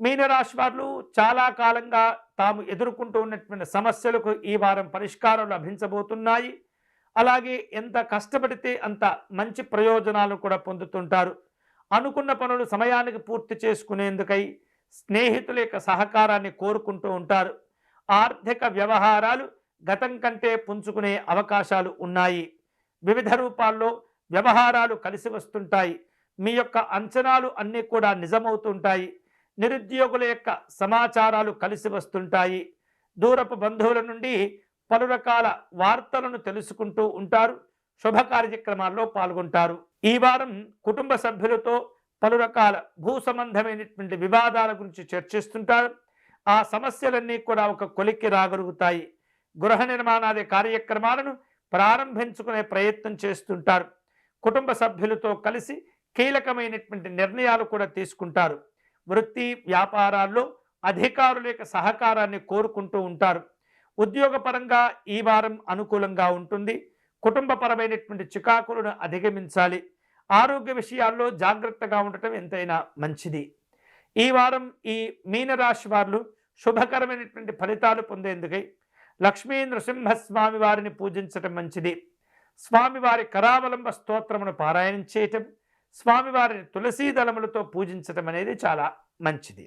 మీనరాశి వారు చాలా కాలంగా తాము ఎదుర్కొంటూ ఉన్నటువంటి సమస్యలకు ఈ వారం పరిష్కారం లభించబోతున్నాయి. అలాగే ఎంత కష్టపడితే అంత మంచి ప్రయోజనాలు కూడా పొందుతుంటారు. అనుకున్న పనులు సమయానికి పూర్తి చేసుకునేందుకై స్నేహితుల యొక్క సహకారాన్ని కోరుకుంటూ ఉంటారు. ఆర్థిక వ్యవహారాలు గతం కంటే పుంజుకునే అవకాశాలు ఉన్నాయి. వివిధ రూపాల్లో వ్యవహారాలు కలిసి వస్తుంటాయి. మీ యొక్క అంచనాలు అన్నీ కూడా నిజమవుతుంటాయి. నిరుద్యోగుల యొక్క సమాచారాలు కలిసి వస్తుంటాయి. దూరపు బంధువుల నుండి పలు రకాల వార్తలను తెలుసుకుంటూ ఉంటారు. శుభ కార్యక్రమాల్లో పాల్గొంటారు. ఈ వారం కుటుంబ సభ్యులతో పలు రకాల భూ సంబంధమైనటువంటి వివాదాల గురించి చర్చిస్తుంటారు. ఆ సమస్యలన్నీ కూడా ఒక కొలిక్కి రాగలుగుతాయి. గృహ నిర్మాణాది కార్యక్రమాలను ప్రారంభించుకునే ప్రయత్నం చేస్తుంటారు. కుటుంబ సభ్యులతో కలిసి కీలకమైనటువంటి నిర్ణయాలు కూడా తీసుకుంటారు. వృత్తి వ్యాపారాల్లో అధికారుల యొక్క సహకారాన్ని కోరుకుంటూ ఉంటారు. ఉద్యోగపరంగా ఈ వారం అనుకూలంగా ఉంటుంది. కుటుంబపరమైనటువంటి చికాకులను అధిగమించాలి. ఆరోగ్య విషయాల్లో జాగ్రత్తగా ఉండటం ఎంతైనా మంచిది. ఈ వారం ఈ మీనరాశి వారు శుభకరమైనటువంటి ఫలితాలు పొందేందుకై లక్ష్మీ నృసింహస్వామి వారిని పూజించటం మంచిది. స్వామివారి కరావలంబ స్తోత్రమును పారాయణం చేయటం, స్వామివారిని తులసీ దళములతో పూజించటం అనేది చాలా మంచిది.